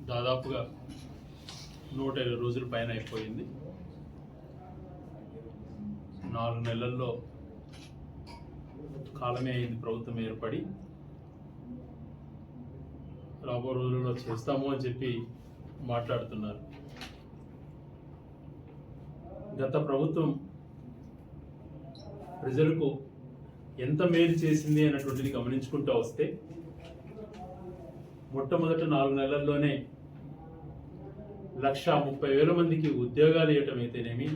దాదాపుగా 120 రోజుల పైన అయిపోయింది. 4 నెలల్లో కాలమే అయింది ప్రభుత్వం ఏర్పడి. రాబో రోజుల్లో చేస్తాము అని చెప్పి మాట్లాడుతున్నారు. గత ప్రభుత్వం ప్రజలకు ఎంత మేలు చేసింది అన్నటువంటిది గమనించుకుంటూ వస్తే, మొట్టమొదటి 4 నెలల్లోనే 1,30,000 మందికి ఉద్యోగాలు ఇవ్వటం అయితేనేమి,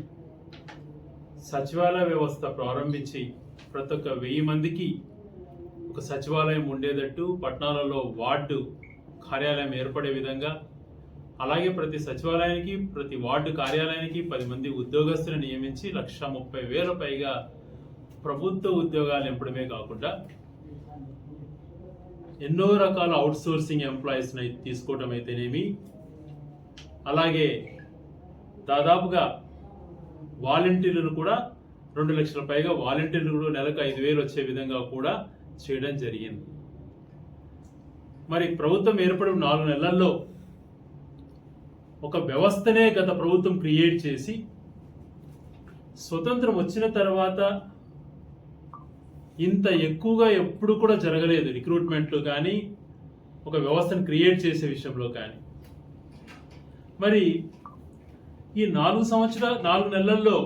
సచివాలయ వ్యవస్థ ప్రారంభించి ప్రతి ఒక్క 1000 మందికి ఒక సచివాలయం ఉండేటట్టు, పట్టణాలలో వార్డు కార్యాలయం ఏర్పడే విధంగా, అలాగే ప్రతి సచివాలయానికి ప్రతి వార్డు కార్యాలయానికి 10 మంది ఉద్యోగస్తులను నియమించి 1,30,000 పైగా ప్రభుత్వ ఉద్యోగాలు నింపడమే కాకుండా ఎన్నో రకాల అవుట్సోర్సింగ్ ఎంప్లాయీస్ని తీసుకోవటం అయితేనేమి, అలాగే దాదాపుగా వాలంటీర్లను కూడా 2 లక్షల పైగా వాలంటీర్లు నెలకు 5,000 వచ్చే విధంగా కూడా చేయడం జరిగింది. మరి ప్రభుత్వం ఏర్పడిన 4 నెలల్లో ఒక వ్యవస్థనే గత ప్రభుత్వం క్రియేట్ చేసి, స్వతంత్రం వచ్చిన తర్వాత ఇంత ఎక్కువగా ఎప్పుడు కూడా జరగలేదు. రిక్రూట్మెంట్లు కానీ, ఒక వ్యవస్థను క్రియేట్ చేసే విషయంలో కానీ. మరి ఈ 4 నెలల్లో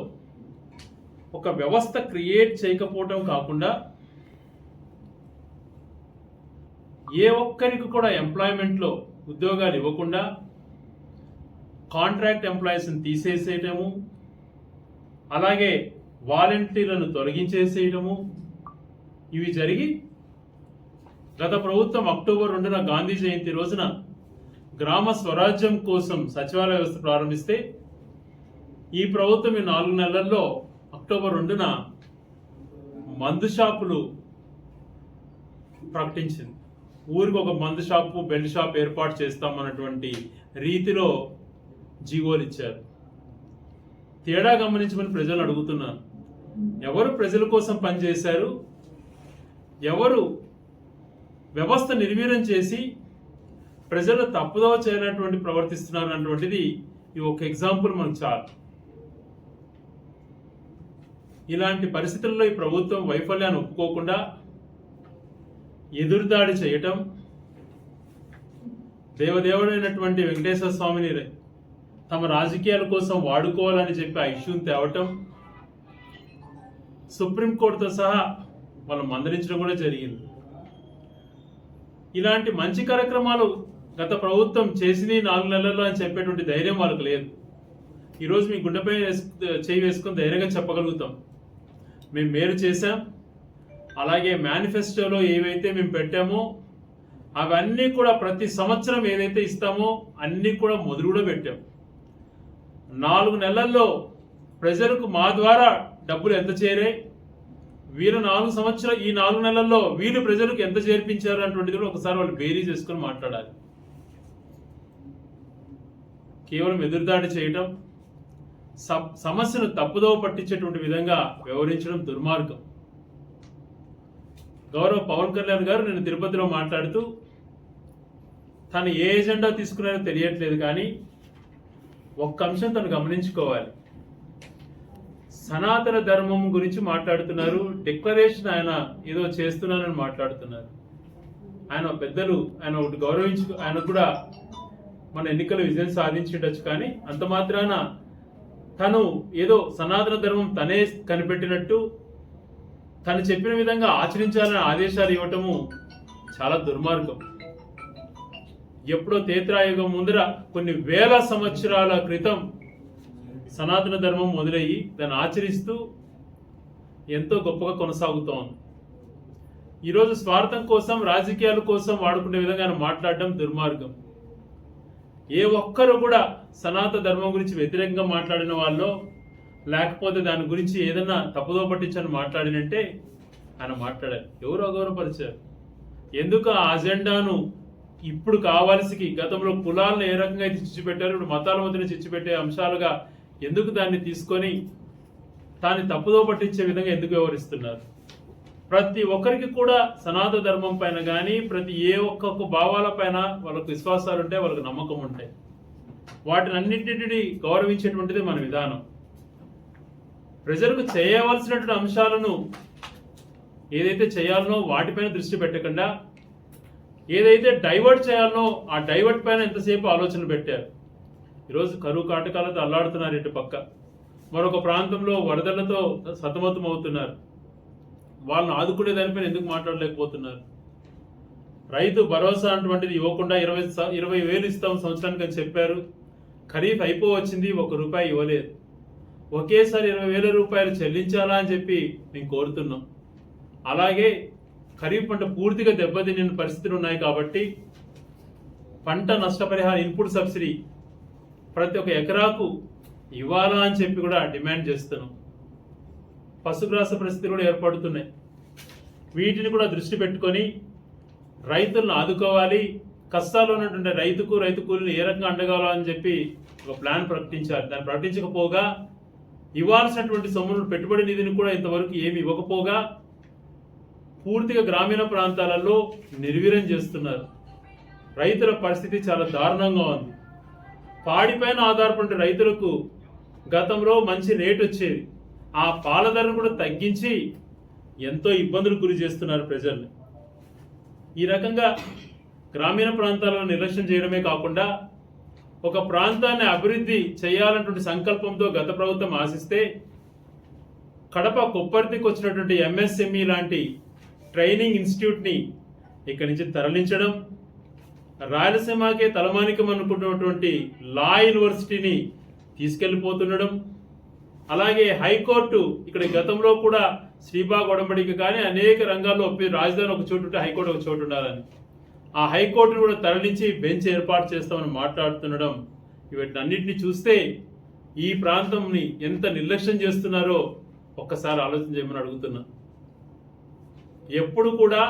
ఒక వ్యవస్థ క్రియేట్ చేయకపోవటం కాకుండా, ఏ ఒక్కరికి కూడా ఎంప్లాయ్మెంట్లో ఉద్యోగాలు ఇవ్వకుండా కాంట్రాక్ట్ ఎంప్లాయీస్ని తీసేసేయటము, అలాగే వాలంటీర్లను తొలగించేసేయటము, ఇవి జరిగి గత ప్రభుత్వం అక్టోబర్ 2న గాంధీ జయంతి రోజున గ్రామ స్వరాజ్యం కోసం సచివాలయ వ్యవస్థ ప్రారంభిస్తే, ఈ ప్రభుత్వం ఈ 4 నెలల్లో అక్టోబర్ 2న మందు షాపులు ప్రకటించింది. ఊరికి ఒక మందు షాపు, బెల్ట్ షాప్ ఏర్పాటు చేస్తామన్నటువంటి రీతిలో జీవోలు ఇచ్చారు. తేడా గమనించమని ప్రజలు అడుగుతున్నారు. ఎవరు ప్రజల కోసం పనిచేశారు, ఎవరు వ్యవస్థ నిర్వీర్యం చేసి ప్రజలు తప్పుదోవ చేయనటువంటి ప్రవర్తిస్తున్నారు అన్నటువంటిది ఈ ఒక ఎగ్జాంపుల్ మనకు చాలు. ఇలాంటి పరిస్థితుల్లో ఈ ప్రభుత్వం వైఫల్యాన్ని ఒప్పుకోకుండా ఎదురుదాడి చేయటం, దేవదేవుడైనటువంటి వెంకటేశ్వర స్వామిని తమ రాజకీయాల కోసం వాడుకోవాలని చెప్పి ఆ ఇష్యూని తేవటం, సుప్రీంకోర్టుతో సహా వాళ్ళు మందలించడం కూడా జరిగింది. ఇలాంటి మంచి కార్యక్రమాలు గత ప్రభుత్వం చేసింది 4 నెలల్లో అని చెప్పేటువంటి ధైర్యం వాళ్ళకు లేదు. ఈరోజు మీ గుండెపై చేయి వేసుకొని ధైర్యంగా చెప్పగలుగుతాం, మేము మేలు చేశాం. అలాగే మేనిఫెస్టోలో ఏవైతే మేము పెట్టామో అవన్నీ కూడా ప్రతి సంవత్సరం ఏదైతే ఇస్తామో అన్నీ కూడా మొదలు కూడా పెట్టాం. 4 నెలల్లో ప్రజలకు మా ద్వారా డబ్బులు ఎంత చేరాయి, వీళ్ళు ఈ 4 నెలల్లో వీళ్ళు ప్రజలకు ఎంత చేర్పించారు అటువంటిది కూడా ఒకసారి వాళ్ళు బేరీ చేసుకొని మాట్లాడాలి. కేవలం ఎదురుదాడి చేయటం, సమస్యను తప్పుదోవ పట్టించేటువంటి విధంగా వ్యవహరించడం దుర్మార్గం. గౌరవ పవన్ కళ్యాణ్ గారు నేను తిరుపతిలో మాట్లాడుతూ, తను ఏ ఎజెండా తీసుకున్నారో తెలియట్లేదు, కానీ ఒక్క అంశం తను గమనించుకోవాలి. సనాతన ధర్మం గురించి మాట్లాడుతున్నారు, డిక్లరేషన్ ఆయన ఏదో చేస్తున్నారని మాట్లాడుతున్నారు. ఆయన పెద్దలు, ఆయన ఒకటి ఆయన కూడా మన ఎన్నికల విజయం సాధించేటచ్చు, కానీ అంత మాత్రాన తను ఏదో సనాతన ధర్మం తనే కనిపెట్టినట్టు తను చెప్పిన విధంగా ఆచరించాలని ఆదేశాలు ఇవ్వటము చాలా దుర్మార్గం. ఎప్పుడో త్రేతాయుగం ముందర కొన్ని వేల సంవత్సరాల క్రితం సనాతన ధర్మం మొదలయ్యి దాన్ని ఆచరిస్తూ ఎంతో గొప్పగా కొనసాగుతోంది. ఈరోజు స్వార్థం కోసం, రాజకీయాల కోసం వాడుకునే విధంగా మాట్లాడడం దుర్మార్గం. ఏ ఒక్కరు కూడా సనాతన ధర్మం గురించి వ్యతిరేకంగా మాట్లాడిన వాళ్ళు, లేకపోతే దాని గురించి ఏదన్నా తప్పుదో పట్టించని మాట్లాడినంటే ఆయన మాట్లాడారు. ఎవరు అగౌరవపరిచారు? ఎందుకు ఆ అజెండాను ఇప్పుడు కావాల్సి గతంలో కులాలను ఏ రకంగా అయితే చిచ్చిపెట్టారు, ఇప్పుడు మతాల మధ్యన చిచ్చిపెట్టే అంశాలుగా ఎందుకు దాన్ని తీసుకొని దాన్ని తప్పుదో పట్టించే విధంగా ఎందుకు వ్యవహరిస్తున్నారు? ప్రతి ఒక్కరికి కూడా సనాతన ధర్మం పైన కానీ ప్రతి ఏ ఒక్క భావాల పైన వాళ్ళకు విశ్వాసాలు ఉంటాయి, వాళ్ళకు నమ్మకం ఉంటాయి. వాటిని అన్నింటినీ గౌరవించేటువంటిది మన విధానం. ప్రజలకు చేయవలసినటువంటి అంశాలను ఏదైతే చేయాలనో వాటిపైన దృష్టి పెట్టకుండా ఏదైతే డైవర్ట్ చేయాలనో ఆ డైవర్ట్ పైన ఎంతసేపు ఆలోచనలు పెట్టారు. ఈరోజు కరువు కాటకాలతో అల్లాడుతున్నారు ఇటు పక్క, మరొక ప్రాంతంలో వరదలతో సతమతం అవుతున్నారు. వాళ్ళని ఆదుకునే దానిపైన ఎందుకు మాట్లాడలేకపోతున్నారు? రైతు భరోసా అటువంటిది ఇవ్వకుండా 20,000 ఇస్తాం సంవత్సరానికి అని చెప్పారు. ఖరీఫ్ అయిపోవచ్చింది, ₹1 ఇవ్వలేదు. ఒకేసారి 20,000 రూపాయలు చెల్లించాలా అని చెప్పి మేము కోరుతున్నాం. అలాగే ఖరీఫ్ పంట పూర్తిగా దెబ్బతిన్న పరిస్థితులు ఉన్నాయి కాబట్టి పంట నష్టపరిహారం ఇన్పుట్ సబ్సిడీ ప్రతి ఒక్క ఎకరాకు ఇవ్వాలా అని చెప్పి కూడా డిమాండ్ చేస్తున్నాం. పశుగ్రాస పరిస్థితులు కూడా ఏర్పడుతున్నాయి. వీటిని కూడా దృష్టి పెట్టుకొని రైతులను ఆదుకోవాలి, కష్టాల్లో ఉన్నటువంటి రైతు కూలీని ఏ రకంగా అండగాలని చెప్పి ఒక ప్లాన్ ప్రకటించారు. దాన్ని ప్రకటించకపోగా ఇవ్వాల్సినటువంటి సొమ్మును పెట్టుబడి నిధిని కూడా ఇంతవరకు ఏమి ఇవ్వకపోగా పూర్తిగా గ్రామీణ ప్రాంతాలలో నిర్వీర్యం చేస్తున్నారు. రైతుల పరిస్థితి చాలా దారుణంగా ఉంది. పాడిపైన ఆధారపడిన రైతులకు గతంలో మంచి రేటు వచ్చేది, ఆ పాల ధరను కూడా తగ్గించి ఎంతో ఇబ్బందులు గురి చేస్తున్నారు ప్రజల్ని. ఈ రకంగా గ్రామీణ ప్రాంతాలను నిర్లక్ష్యం చేయడమే కాకుండా ఒక ప్రాంతాన్ని అభివృద్ధి చేయాలన్నటువంటి సంకల్పంతో గత ప్రభుత్వం ఆశిస్తే కడప కొప్పర్తికి వచ్చినటువంటి MSME లాంటి ట్రైనింగ్ ఇన్స్టిట్యూట్ని ఇక్కడి నుంచి తరలించడం, రాయలసీమకే తలమానికం అనుకున్నటువంటి లా యూనివర్సిటీని తీసుకెళ్లిపోతుండడం, అలాగే హైకోర్టు ఇక్కడ గతంలో కూడా శ్రీబాగ్ ఒడంబడిక కానీ అనేక రంగాల్లో రాజధాని ఒక చోటు ఉంటే హైకోర్టు ఒక చోటు ఉండాలని ఆ హైకోర్టును కూడా తరలించి బెంచ్ ఏర్పాటు చేస్తామని మాట్లాడుతుండడం, వీటన్నిటిని చూస్తే ఈ ప్రాంతంని ఎంత నిర్లక్ష్యం చేస్తున్నారో ఒక్కసారి ఆలోచన చేయమని అడుగుతున్నా. ఎప్పుడు కూడా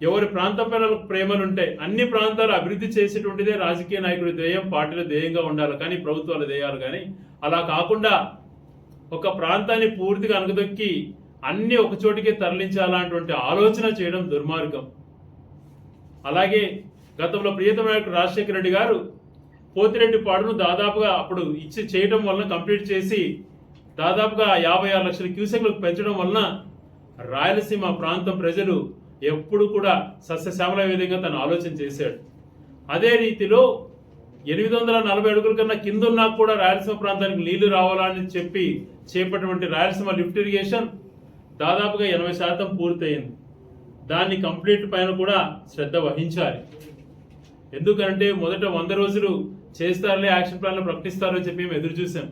ఎవరి ప్రాంతం పైన ప్రేమలు ఉంటాయి. అన్ని ప్రాంతాలు అభివృద్ధి చేసేటువంటిదే రాజకీయ నాయకుడి ధ్యేయం, పార్టీల ధ్యేయంగా ఉండాలి, కానీ ప్రభుత్వాల ధ్యేయాలు కానీ అలా కాకుండా ఒక ప్రాంతాన్ని పూర్తిగా అనగదొక్కి అన్ని ఒక చోటికే తరలించాలన్నటువంటి ఆలోచన చేయడం దుర్మార్గం. అలాగే గతంలో ప్రియతమ నాయకుడు రాజశేఖర రెడ్డి గారు పోతిరెడ్డి పాడును దాదాపుగా అప్పుడు చేయడం వలన కంప్లీట్ చేసి దాదాపుగా 56 లక్షల క్యూసెక్లకు పెంచడం వలన రాయలసీమ ప్రాంతం ప్రజలు ఎప్పుడు కూడా సస్యశ్యామల విధంగా తను ఆలోచన చేశాడు. అదే రీతిలో 840 అడుగుల కన్నా కింద ఉన్నా కూడా రాయలసీమ ప్రాంతానికి నీళ్లు రావాలని చెప్పి చేపట్టినటువంటి రాయలసీమ లిఫ్ట్ ఇరిగేషన్ దాదాపుగా 80% పూర్తయింది. దాన్ని కంప్లీట్ పైన కూడా శ్రద్ధ వహించాలి. ఎందుకంటే మొదట 100 రోజులు చేస్తారులే, యాక్షన్ ప్లాన్లు ప్రకటిస్తారని చెప్పి మేము ఎదురు చూసాం.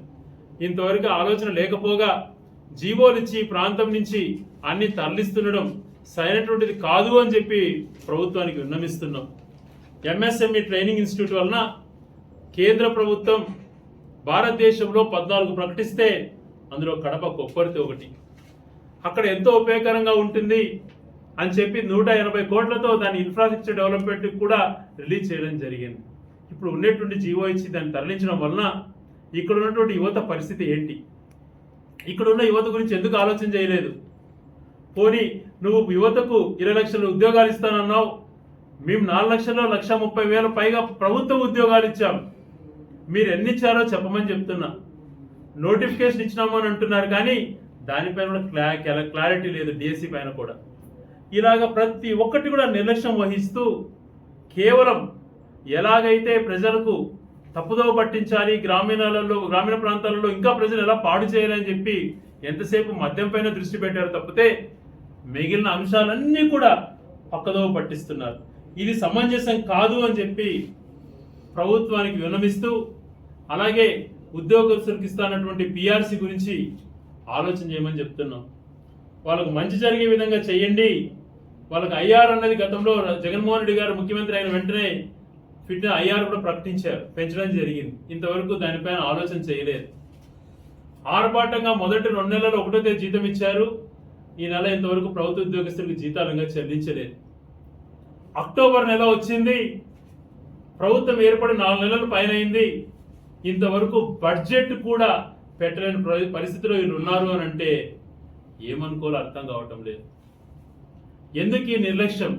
ఇంతవరకు ఆలోచన లేకపోగా జీవోలు ఇచ్చి ప్రాంతం నుంచి అన్ని తరలిస్తుండడం సరైనటువంటిది కాదు అని చెప్పి ప్రభుత్వానికి విన్నవిస్తున్నాం. MSME ట్రైనింగ్ ఇన్స్టిట్యూట్ వలన కేంద్ర ప్రభుత్వం భారతదేశంలో 14 ప్రకటిస్తే అందులో కడప కొప్పర్తి ఒకటి. అక్కడ ఎంతో ఉపయోగకరంగా ఉంటుంది అని చెప్పి 180 కోట్లతో దాని ఇన్ఫ్రాస్ట్రక్చర్ డెవలప్మెంట్ కూడా రిలీజ్ చేయడం జరిగింది. ఇప్పుడు ఉన్నటువంటి జీవో ఇచ్చి దాన్ని తరలించడం వలన ఇక్కడ ఉన్నటువంటి యువత పరిస్థితి ఏంటి? ఇక్కడ ఉన్న యువత గురించి ఎందుకు ఆలోచన చేయలేదు? పోనీ నువ్వు యువతకు 20 లక్షల ఉద్యోగాలు ఇస్తానన్నావు, మేము 4 లక్షల్లో 1,30,000 పైగా ప్రభుత్వ ఉద్యోగాలు ఇచ్చాం. మీరు ఎన్ని ఇచ్చారో చెప్పమని చెప్తున్నా. నోటిఫికేషన్ ఇచ్చినాము అని అంటున్నారు, కానీ దానిపైన కూడా క్లారిటీ లేదు. డిఎస్సి పైన కూడా ఇలాగ ప్రతి ఒక్కటి కూడా నిర్లక్ష్యం వహిస్తూ కేవలం ఎలాగైతే ప్రజలకు తప్పుదోవ పట్టించాలి, గ్రామీణ ప్రాంతాలలో ఇంకా ప్రజలు ఎలా పాడు చేయాలని చెప్పి ఎంతసేపు మద్యం పైన దృష్టి పెట్టారు తప్పితే మిగిలిన అంశాలన్నీ కూడా పక్కదోవ పట్టిస్తున్నారు. ఇది సమంజసం కాదు అని చెప్పి ప్రభుత్వానికి విన్నవిస్తూ, అలాగే ఉద్యోగస్తులకు ఇస్తున్నటువంటి PRC గురించి ఆలోచన చేయమని చెప్తున్నాం. వాళ్ళకు మంచి జరిగే విధంగా చేయండి. వాళ్ళకి IR అన్నది గతంలో జగన్మోహన్ రెడ్డి గారు ముఖ్యమంత్రి అయిన వెంటనే IR కూడా ప్రకటించారు, పెంచడం జరిగింది. ఇంతవరకు దానిపైన ఆలోచన చేయలేదు. ఆర్భాటంగా మొదటి 2 నెలల్లో 1వ తేదీ జీతం ఇచ్చారు. ఈ నెల ఇంతవరకు ప్రభుత్వ ఉద్యోగస్తులకు జీతాలుగా చెల్లించలేదు. అక్టోబర్ నెల వచ్చింది, ప్రభుత్వం ఏర్పడి 4 నెలల పైన అయింది. ఇంతవరకు బడ్జెట్ కూడా పెట్టలేని పరిస్థితిలో వీళ్ళు ఉన్నారు అని అంటే ఏమనుకోవాలో అర్థం కావటం లేదు. ఎందుకు ఈ నిర్లక్ష్యం?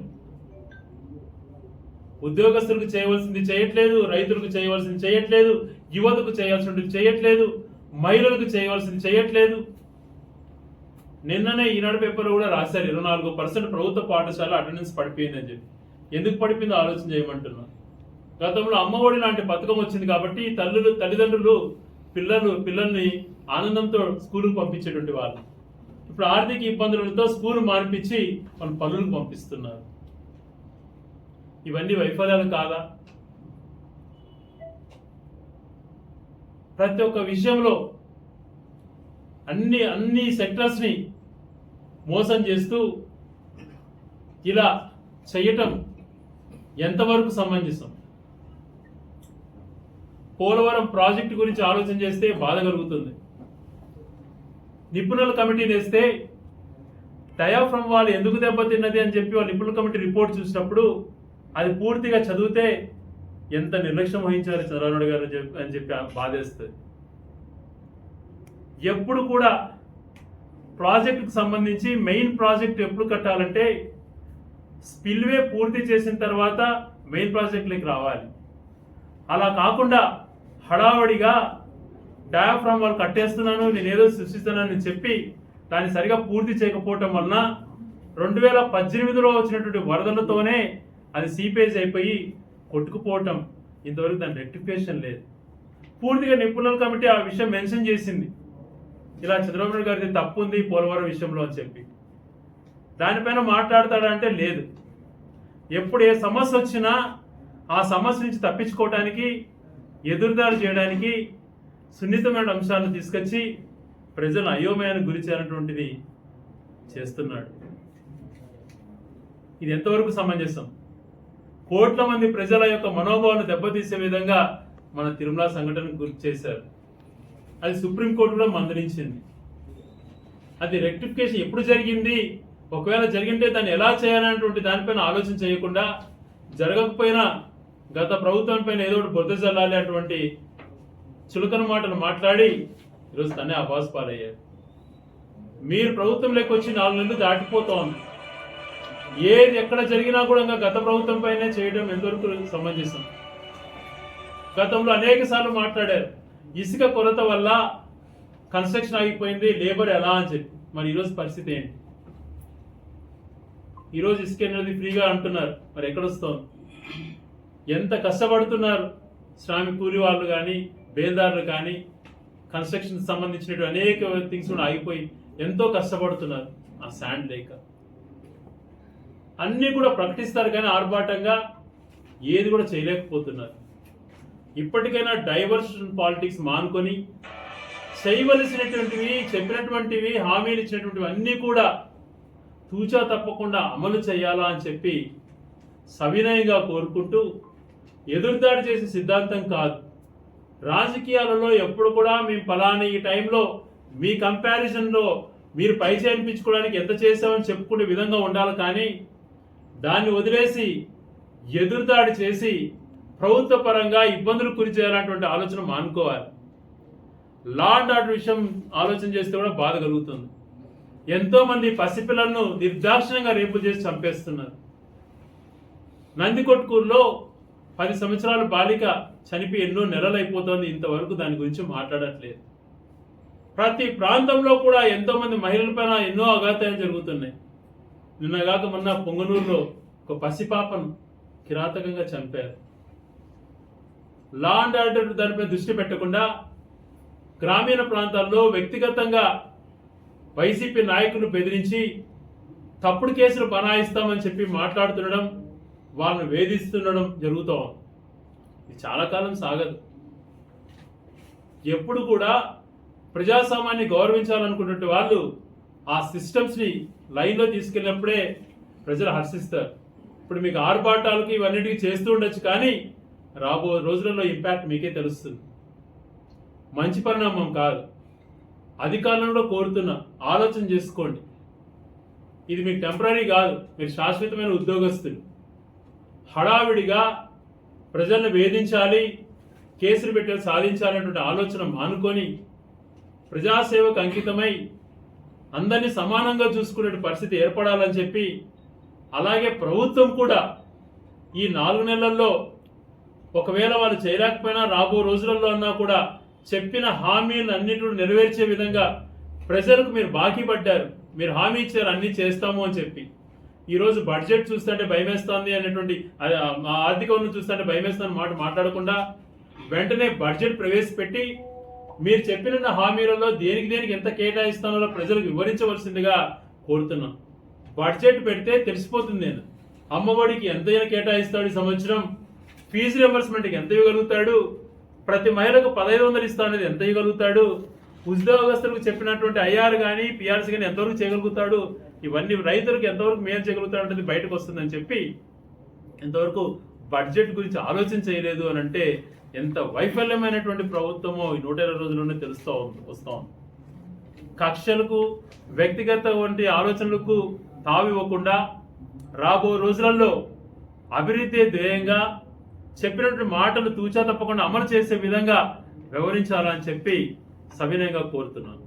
ఉద్యోగస్తులకు చేయవలసింది చేయట్లేదు, రైతులకు చేయవలసింది చేయట్లేదు, యువతకు చేయాల్సింది చేయట్లేదు, మహిళలకు చేయవలసింది చేయట్లేదు. నిన్ననే ఈనాడు పేపర్లో కూడా రాశారు 24% ప్రభుత్వ పాఠశాల అటెండెన్స్ పడిపోయిందని చెప్పి. ఎందుకు పడిపోయిందో ఆలోచన చేయమంటున్నా. గతంలో అమ్మఒడి లాంటి పథకం వచ్చింది కాబట్టి తల్లిదండ్రులు పిల్లల్ని ఆనందంతో స్కూలుకు పంపించేటువంటి వాళ్ళు. ఇప్పుడు ఆర్థిక ఇబ్బందులతో స్కూల్ మానిపించి వాళ్ళు పనులకు పంపిస్తున్నారు. ఇవన్నీ వైఫల్యాలు కాదా? ప్రతి ఒక్క విషయంలో అన్ని సెక్టర్స్ ని మోసం చేస్తూ ఇలా చేయటం ఎంతవరకు సమంజసం? పోలవరం ప్రాజెక్టు గురించి ఆలోచన చేస్తే బాధ కలుగుతుంది. నిపుణుల కమిటీ వేస్తే డయాఫ్రమ్ వాల్ ఎందుకు దెబ్బతిన్నది అని చెప్పి వాళ్ళు నిపుణుల కమిటీ రిపోర్ట్ చూసినప్పుడు అది పూర్తిగా చదివితే ఎంత నిర్లక్ష్యం వహించారు చంద్రబాబు గారు అని చెప్పి బాధేస్తుంది. ఎప్పుడు కూడా ప్రాజెక్టుకు సంబంధించి మెయిన్ ప్రాజెక్ట్ ఎప్పుడు కట్టాలంటే స్పిల్వే పూర్తి చేసిన తర్వాత మెయిన్ ప్రాజెక్టులోకి రావాలి. అలా కాకుండా హడావడిగా డయాఫ్రామ్ వాళ్ళు కట్టేస్తున్నాను, నేనేదో సృష్టిస్తున్నానని చెప్పి దాన్ని సరిగా పూర్తి చేయకపోవటం వలన 2018లో వచ్చినటువంటి వరదలతోనే అది సీపేజ్ అయిపోయి కొట్టుకుపోవటం. ఇంతవరకు దాని రెక్టిఫికేషన్ లేదు. పూర్తిగా నిపుణుల కమిటీ ఆ విషయం మెన్షన్ చేసింది, ఇలా చంద్రబాబు నాయుడు గారిది తప్పు ఉంది పోలవరం విషయంలో అని చెప్పి. దానిపైన మాట్లాడతాడంటే లేదు. ఎప్పుడు ఏ సమస్య వచ్చినా ఆ సమస్య నుంచి తప్పించుకోవడానికి, ఎదురుదాడి చేయడానికి సున్నితమైన అంశాలను తీసుకొచ్చి ప్రజలను అయోమయానికి గురి చేయాలన్నటువంటిది చేస్తున్నాడు. ఇది ఎంతవరకు సమంజసం? కోట్ల మంది ప్రజల యొక్క మనోభావాలను దెబ్బతీసే విధంగా మన తిరుమల సంఘటనకు గుర్తు చేశారు. అది సుప్రీంకోర్టు కూడా మందలించింది. అది రెక్టిఫికేషన్ ఎప్పుడు జరిగింది, ఒకవేళ జరిగింటే దాన్ని ఎలా చేయాలనేటువంటి దానిపైన ఆలోచన చేయకుండా, జరగకపోయినా గత ప్రభుత్వం పైన ఏదో ఒకటి బొద్ద చల్లాలి అటువంటి చులకన మాటలు మాట్లాడి ఈరోజు తనే అబాస్ పాలయ్యారు. మీరు ప్రభుత్వంలోకి వచ్చి 4 నెలలు దాటిపోతోంది. ఏది ఎక్కడ జరిగినా కూడా గత ప్రభుత్వం పైనే చేయడం ఎంతవరకు సమంజసం? గతంలో అనేక సార్లు మాట్లాడారు, ఇసుక కొరత వల్ల కన్స్ట్రక్షన్ ఆగిపోయింది, లేబర్ ఎలా అని చెప్పి. మరి ఈరోజు పరిస్థితి ఏంటి? ఈరోజు ఇసుక అనేది ఫ్రీగా అంటున్నారు, మరి ఎక్కడొస్తోంది? ఎంత కష్టపడుతున్నారు శ్రామిక కూలి వాళ్ళు కానీ, బేల్దారులు కానీ, కన్స్ట్రక్షన్ సంబంధించినటువంటి అనేక థింగ్స్ కూడా ఆగిపోయి ఎంతో కష్టపడుతున్నారు ఆ శాండ్ లేక. అన్నీ కూడా ప్రకటిస్తారు కానీ ఆర్భాటంగా ఏది కూడా చేయలేకపోతున్నారు. ఇప్పటికైనా డైవర్షన్ పాలిటిక్స్ మానుకొని చేయవలసినటువంటివి, చెప్పినటువంటివి, హామీలు ఇచ్చినటువంటివి అన్నీ కూడా తూచా తప్పకుండా అమలు చేయాలా అని చెప్పి సవినయంగా కోరుకుంటూ, ఎదురుదాడి చేసే సిద్ధాంతం కాదు. రాజకీయాలలో ఎప్పుడు కూడా మేము ఫలానా ఈ టైంలో మీ కంపారిజన్లో మీరు పై చేయించుకోవడానికి ఎంత చేసామని చెప్పుకునే విధంగా ఉండాలి, కానీ దాన్ని వదిలేసి ఎదురుదాడి చేసి ప్రభుత్వ పరంగా ఇబ్బందులు గురి చేయాలన్నటువంటి ఆలోచన మానుకోవాలి. లా అండ్ ఆర్డర్ విషయం ఆలోచన చేస్తే కూడా బాధ కలుగుతుంది. ఎంతో మంది పసిపిల్లలను నిర్దాక్షిణ్యంగా రేపు చేసి చంపేస్తున్నారు. నందికొట్కూరులో 10 సంవత్సరాల బాలిక చనిపోయి ఎన్నో నెలలు అయిపోతుంది, ఇంతవరకు దాని గురించి మాట్లాడట్లేదు. ప్రతి ప్రాంతంలో కూడా ఎంతో మంది మహిళలపైన ఎన్నో అఘాతాలు జరుగుతున్నాయి. నిన్నగాక మొన్న పొంగనూరులో ఒక పసిపాపను కిరాతకంగా చంపారు. లా అండ్ ఆర్డర్ దానిపై దృష్టి పెట్టకుండా గ్రామీణ ప్రాంతాల్లో వ్యక్తిగతంగా వైసీపీ నాయకులు బెదిరించి తప్పుడు కేసులు బనాయిస్తామని చెప్పి మాట్లాడుతుండడం, వాళ్ళను వేధిస్తుండడం జరుగుతూ ఉంది. ఇది చాలా కాలం సాగదు. ఎప్పుడు కూడా ప్రజాస్వామ్యాన్ని గౌరవించాలనుకున్నట్టు వాళ్ళు ఆ సిస్టమ్స్ని లైన్లో తీసుకెళ్ళినప్పుడే ప్రజలు హర్షిస్తారు. ఇప్పుడు మీకు ఆర్భాటాలకి ఇవన్నిటికీ చేస్తూ ఉండొచ్చు, కానీ రాబో రోజులలో ఇంపాక్ట్ మీకే తెలుస్తుంది. మంచి పరిణామం కాదు. అధికారులను కూడా కోరుతున్నా, ఆలోచన చేసుకోండి. ఇది మీకు టెంపరీ కాదు, మీరు శాశ్వతమైన ఉద్యోగస్తులు. హడావిడిగా ప్రజలను వేధించాలి, కేసులు పెట్టి సాధించాలనేటువంటి ఆలోచన మానుకొని ప్రజాసేవకు అంకితమై అందరినీ సమానంగా చూసుకునే పరిస్థితి ఏర్పడాలని చెప్పి అలాగే ప్రభుత్వం కూడా ఈ 4 నెలల్లో ఒకవేళ వాళ్ళు చేయలేకపోయినా రాబో రోజులలో అన్నా కూడా చెప్పిన హామీలు అన్నిటిని నెరవేర్చే విధంగా ప్రజలకు మీరు బాకీ పడ్డారు, మీరు హామీ ఇచ్చారు అన్ని చేస్తాము అని చెప్పి. ఈరోజు బడ్జెట్ చూస్తుంటే భయమేస్తుంది అనేటువంటి ఆర్థిక వనరులు చూస్తుంటే భయమేస్తుంది మాట మాట్లాడకుండా వెంటనే బడ్జెట్ ప్రవేశపెట్టి మీరు చెప్పిన హామీలలో దేనికి ఎంత కేటాయిస్తానో ప్రజలకు వివరించవలసిందిగా కోరుతున్నాం. బడ్జెట్ పెడితే తెలిసిపోతుంది. నేను అమ్మఒడికి ఎంతైనా కేటాయిస్తాడు ఈ సంవత్సరం, ఫీజు రియంబర్స్మెంట్కి ఎంత ఇవ్వగలుగుతాడు, ప్రతి మహిళకు 1500 ఇస్తాడనేది ఎంత ఇవ్వగలుగుతాడు, ఉద్యోగస్తులకు చెప్పినటువంటి ఐఆర్ కానీ పిఆర్సీ కానీ ఎంతవరకు చేయగలుగుతాడు, ఇవన్నీ రైతులకు ఎంతవరకు మేలు చేయగలుగుతాడు అనేది బయటకు వస్తుందని చెప్పి ఎంతవరకు బడ్జెట్ గురించి ఆలోచన చేయలేదు అని అంటే ఎంత వైఫల్యమైనటువంటి ప్రభుత్వమో ఈ 120 రోజుల్లోనే వస్తూ ఉంది. కక్షలకు వ్యక్తిగత వంటి ఆలోచనలకు తావివ్వకుండా రాబో రోజులలో అభివృద్ధి ధ్యేయంగా చెప్పినటువంటి మాటలు తూచా తప్పకుండా అమలు చేసే విధంగా వ్యవహరించాలని చెప్పి సవినయంగా కోరుతున్నాను.